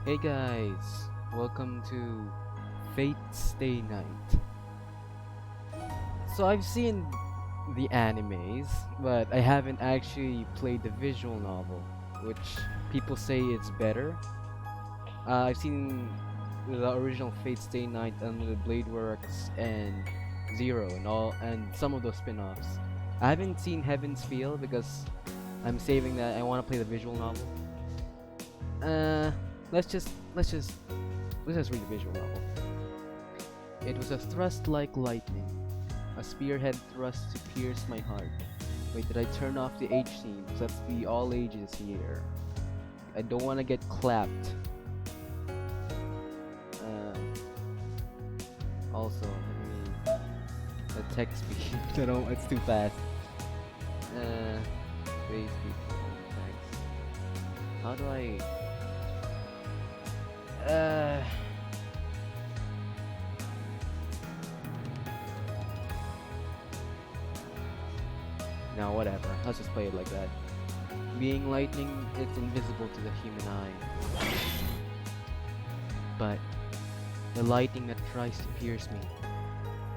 Hey guys, welcome to Fate Stay Night. So I've seen the animes, but I haven't actually played the visual novel, which people say it's better. I've seen the original Fate Stay Night, Unlimited Blade Works, and Zero, and some of those spin-offs. I haven't seen Heaven's Feel because I'm saving that. I want to play the visual novel. Uh, let's just let's just let's just read the visual novel. It was a thrust like lightning, a spearhead thrust to pierce my heart. Wait, did I turn off the age theme? Let's be all ages here. I don't want to get clapped. Uh, Also, the text speed. I don't. It's too fast. Space text. How do I? No, whatever. Let's just play it like that. Being lightning, it's invisible to the human eye. But the lightning that tries to pierce me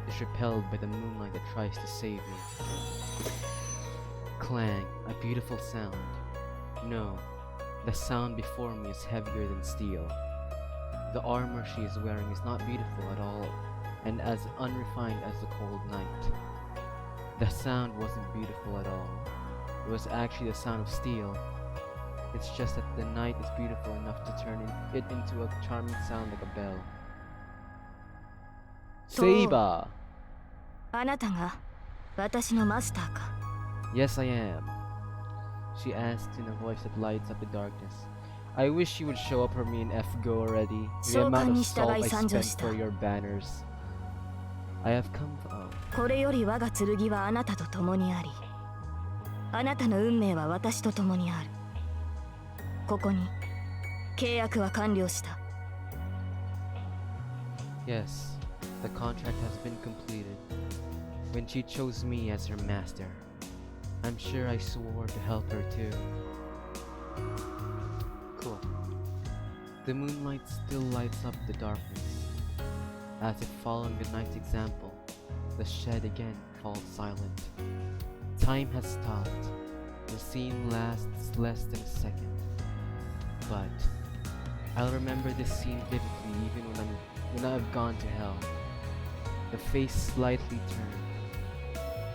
is repelled by the moonlight that tries to save me. Clang, a beautiful sound. No, the sound before me is heavier than steel. The armor she is wearing is not beautiful at all, and as unrefined as the cold night. The sound wasn't beautiful at all. It was actually the sound of steel. It's just that the night is beautiful enough to turn it into a charming sound like a bell. Saber! あなたが私のマスターか Yes, I am. She asked in a voice that lights up the darkness. I wish you would show up for me in F-Go already. The amount of salt I spent for your banners. I have come for... Oh. これより我が剣はあなたと共にありあなたの運命は私と共にあるここに契約は完了した Yes, the contract has been completed. When she chose me as her master, I'm sure I swore to help her too. Cool. The moonlight still lights up the darkness. As if following the night's example, the shed again falls silent. Time has stopped. The scene lasts less than a second. But I'll remember this scene vividly even when I've gone to hell. The face slightly turned.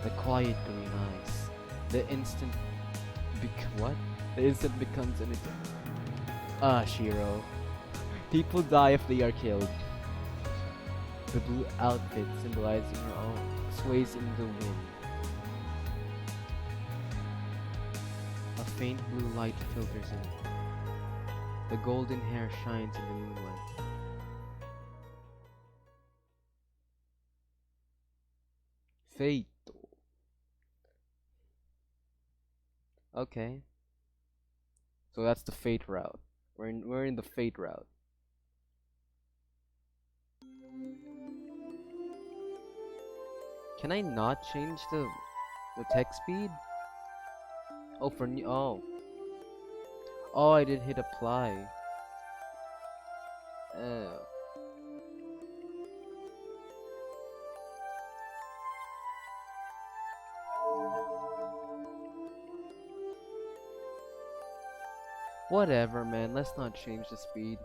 The quiet green eyes. The instant The instant becomes an eternal. Shirou. People die if they are killed. The blue outfit symbolizing her own sways in the wind. A faint blue light filters in. The golden hair shines in the moonlight. Fate. Okay. So that's the fate route. We're in the fate route. Can I not change the text speed? Oh, for new. Oh, I did hit apply. Oh. Whatever, man. Let's not change the speed.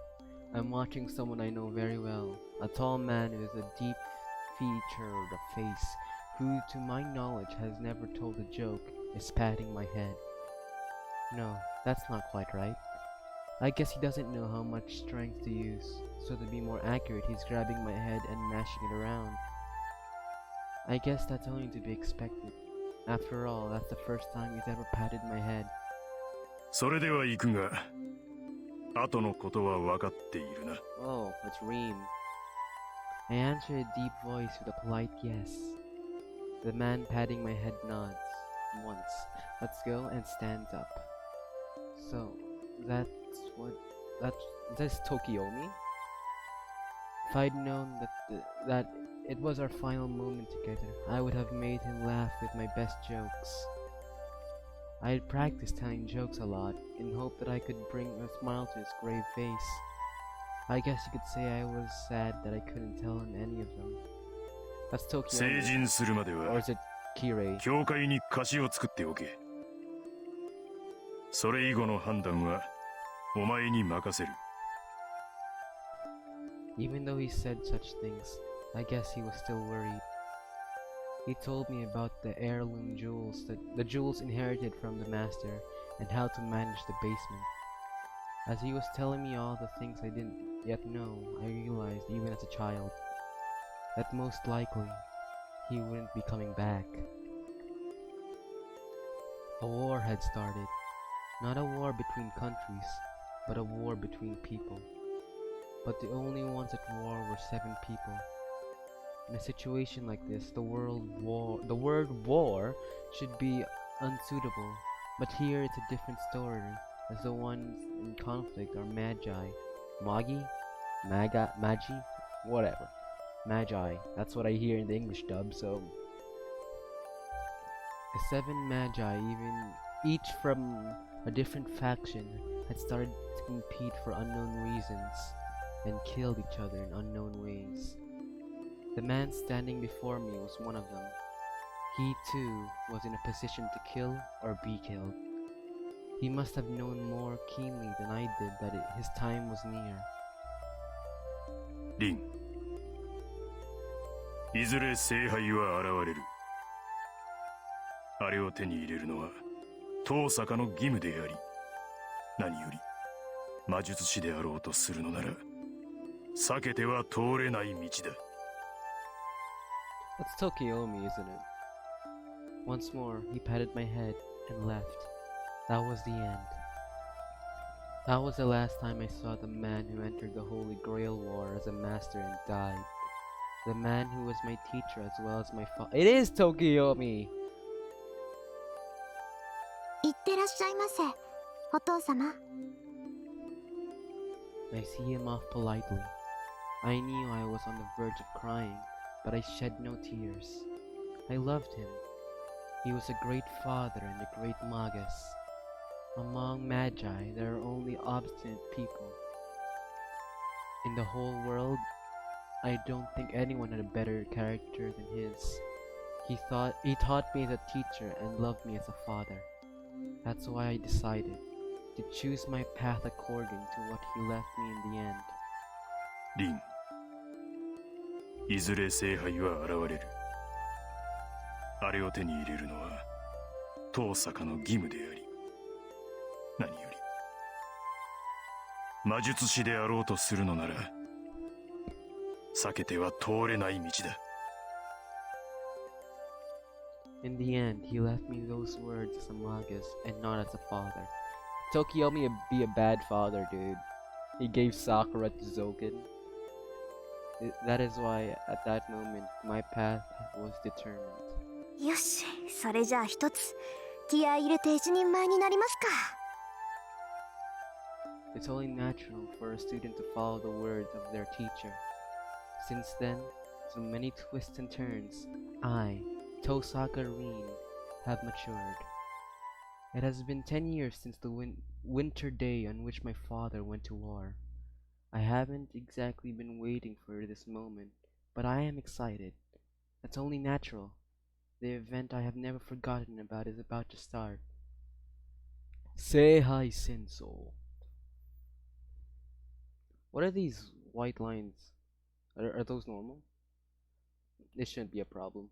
I'm watching someone I know very well. A tall man with a deep featured face who, to my knowledge, has never told a joke, is patting my head. No, that's not quite right. I guess he doesn't know how much strength to use, so to be more accurate, he's grabbing my head and mashing it around. I guess that's only to be expected. After all, that's the first time he's ever patted my head. それでは行くが、後のことは分かっているな。Oh, it's Reem. I answer a deep voice with a polite yes. The man patting my head nods once, lets go, and stands up. So, that's Tokiomi? If I'd known that it was our final moment together, I would have made him laugh with my best jokes. I had practiced telling jokes a lot, in hope that I could bring a smile to his grave face. I guess you could say I was sad that I couldn't tell him any of them. That's 成 Tokyo. 人するまで Or は is it Kirei? 教会に貸しを作っておけ。それ以後の判断はお前に任せる。 Even though he said such things, I guess he was still worried. He told me about the heirloom jewels, the jewels inherited from the master, and how to manage the basement. As he was telling me all the things I didn't yet know, I realized, even as a child, that most likely he wouldn't be coming back. A war had started. Not a war between countries, but a war between people. But the only ones at war were 7 people. In a situation like this, the word war should be unsuitable, but here it's a different story, as the ones in conflict are magi, whatever. Magi, that's what I hear in the English dub, so... The 7 magi, each from a different faction, had started to compete for unknown reasons, and killed each other in unknown ways. The man standing before me was one of them. He too was in a position to kill or be killed. He must have known more keenly than I did that his time was near. リン、いずれ聖杯は現れる。あれを手に入れるのは当坂の義務であり、何より魔術師であろうとするのなら避けては通れない道だ。 That's Tokyomi, isn't it? Once more, he patted my head and left. That was the end. That was the last time I saw the man who entered the Holy Grail War as a master and died. The man who was my teacher as well as my father. It is Tokyomi! いってらっしゃいませ、お父様。 I see him off politely. I knew I was on the verge of crying, but I shed no tears. I loved him. He was a great father and a great magus. Among magi, there are only obstinate people. In the whole world, I don't think anyone had a better character than his. He taught me as a teacher and loved me as a father. That's why I decided to choose my path according to what he left me in the end. リン、いずれ聖杯は現れる。あれを手に入れるのは当坂の義務であり、何より魔術師であろうとするのなら避けては通れない道だ。 In the end, he left me those words as a magus and not as a father. Tokyomi be a bad father, dude. He gave Sakura to Zoken. That is why, at that moment, my path was determined. よし、それじゃあ一つ気合い入れて一人前になりますか。 It's only natural for a student to follow the words of their teacher. Since then, through many twists and turns, I, Tosaka Rin, have matured. It has been 10 years since the winter day on which my father went to war. I haven't exactly been waiting for this moment, but I am excited. That's only natural. The event I have never forgotten about is about to start. Seihai Senso. What are these white lines? Are those normal? This shouldn't be a problem.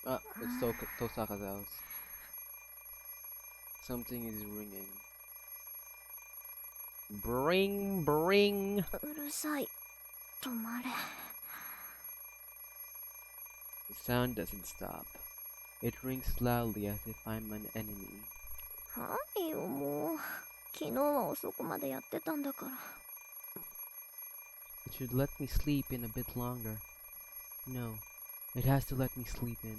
Ah, it's Tosaka's house. Something is ringing. Bring. うるさい。止まれ。 The sound doesn't stop. It rings loudly as if I'm an enemy. はいよ、もう。昨日は遅くまでやってたんだから。 It should let me sleep in a bit longer. No, it has to let me sleep in.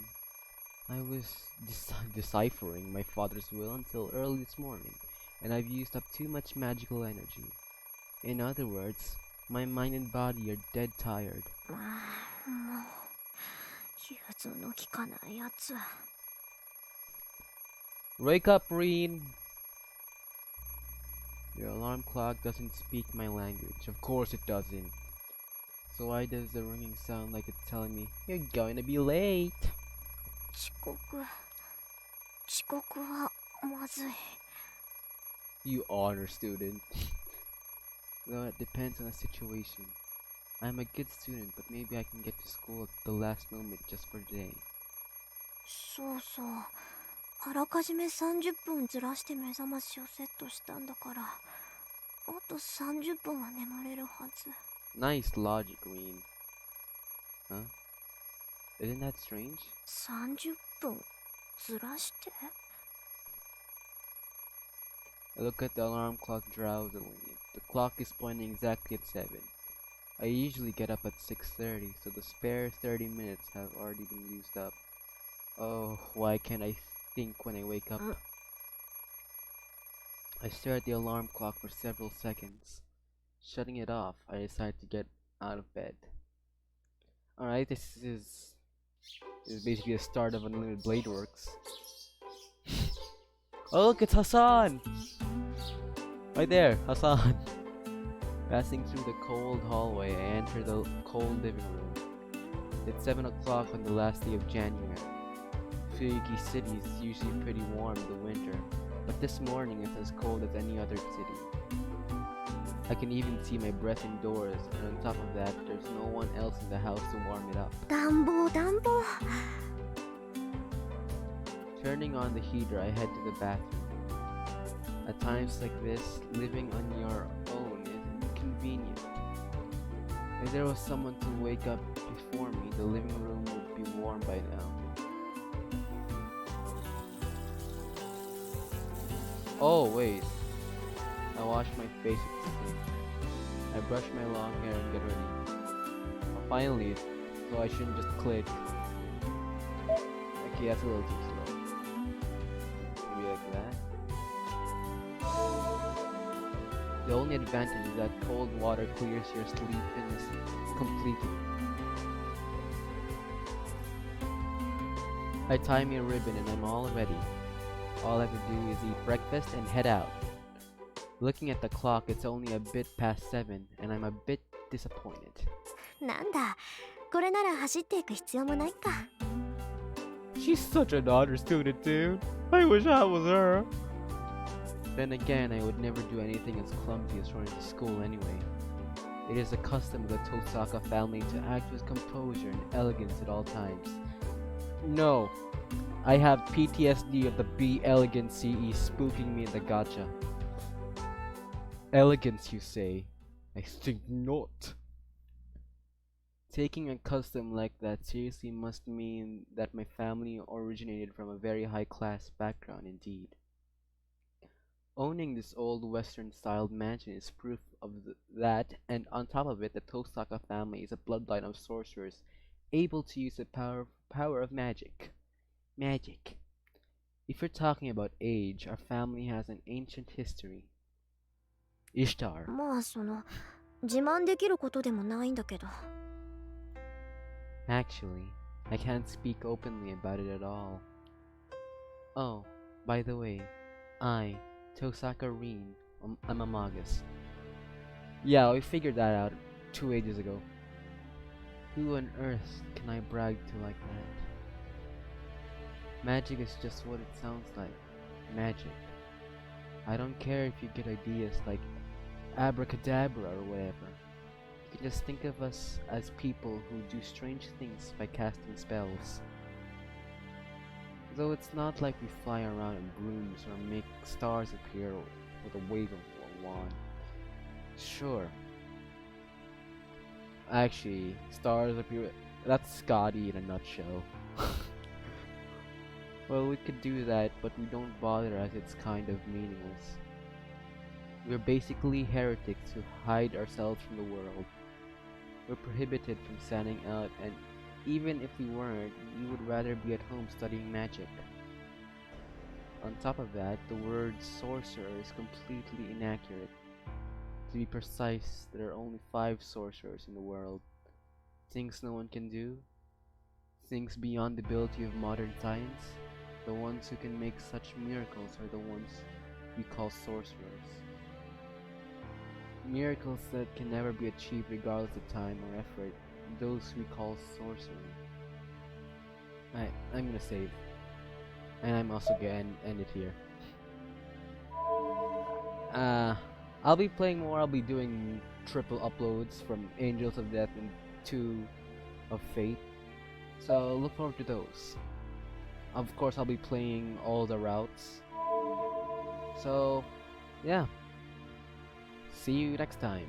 I was deciphering my father's will until early this morning, and I've used up too much magical energy. In other words, my mind and body are dead tired. もう融通の利かないやつ。 Wake up, Reen! The alarm clock doesn't speak my language. Of course it doesn't. So why does the ringing sound like it's telling me, you're going to be late? 遅刻はまずい。 You honor student. Though it depends on the situation. I'm a good student, but maybe I can get to school at the last moment just for today. そうそう。あらかじめ30分ずらして目覚ましをセットしたんだから、あと30分は眠れるはず。 Nice logic, Green. Huh? Isn't that strange? 30分ずらして I look at the alarm clock drowsily. The clock is pointing exactly at 7. I usually get up at 6:30, so the spare 30 minutes have already been used up. Oh, why can't I think when I wake up? I stare at the alarm clock for several seconds. Shutting it off, I decide to get out of bed. Alright, this is basically the start of Unlimited Blade Works. Oh look, it's Hassan! Right there, Hassan! Passing through the cold hallway, I enter the cold living room. It's 7 o'clock on the last day of January. Fuigi City is usually pretty warm in the winter, but this morning it's as cold as any other city. I can even see my breath indoors, and on top of that, there's no one else in the house to warm it up. 暖房暖房 Turning on the heater, I head to the bathroom. At times like this, living on your own is inconvenient. If there was someone to wake up before me, the living room would be warm by now. Oh wait, I wash my face with the sink. I brush my long hair and get ready. Oh, finally, so I shouldn't just click. Okay, that's a little too slow. Maybe like that. The only advantage is that cold water clears your sleepiness completely. I tie me a ribbon and I'm all ready. All I have to do is eat breakfast and head out. Looking at the clock, it's only a bit past 7 and I'm a bit disappointed. なんだこれなら走っていく必要もないか She's such an honor student, dude. I wish I was her. Then again, I would never do anything as clumsy as running to school anyway. It is a custom of the Tosaka family to act with composure and elegance at all times. No, I have PTSD of the Be Elegant CE spooking me in the gacha. Elegance, you say? I think not. Taking a custom like that seriously must mean that my family originated from a very high-class background indeed. Owning this old Western-styled mansion is proof of that, and on top of it, the Tosaka family is a bloodline of sorcerers able to use the power of magic. Magic. If you're talking about age, our family has an ancient history. Ishtar. まあその自慢できることでもないんだけど Actually, I can't speak openly about it at all. Oh, by the way, Tosaka Rin, I'm a magus. Yeah, we figured that out 2 ages ago. Who on earth can I brag to like that? Magic is just what it sounds like. Magic. I don't care if you get ideas like abracadabra or whatever. You can just think of us as people who do strange things by casting spells. Though it's not like we fly around in brooms or make stars appear with a wave of a wand. Sure. Actually, stars appear. That's Scotty in a nutshell. Well, we could do that, but we don't bother as it's kind of meaningless. We're basically heretics who hide ourselves from the world. We're prohibited from standing out, and even if we weren't, we would rather be at home studying magic. On top of that, the word sorcerer is completely inaccurate. To be precise, there are only 5 sorcerers in the world. Things no one can do, things beyond the ability of modern science. The ones who can make such miracles are the ones we call sorcerers. Miracles that can never be achieved regardless of time or effort. Those we call sorcery. I'm gonna save. And I'm also gonna end it here. I'll be playing more. I'll be doing triple uploads from Angels of Death and 2 of Fate. So look forward to those. Of course, I'll be playing all the routes. So, yeah. See you next time.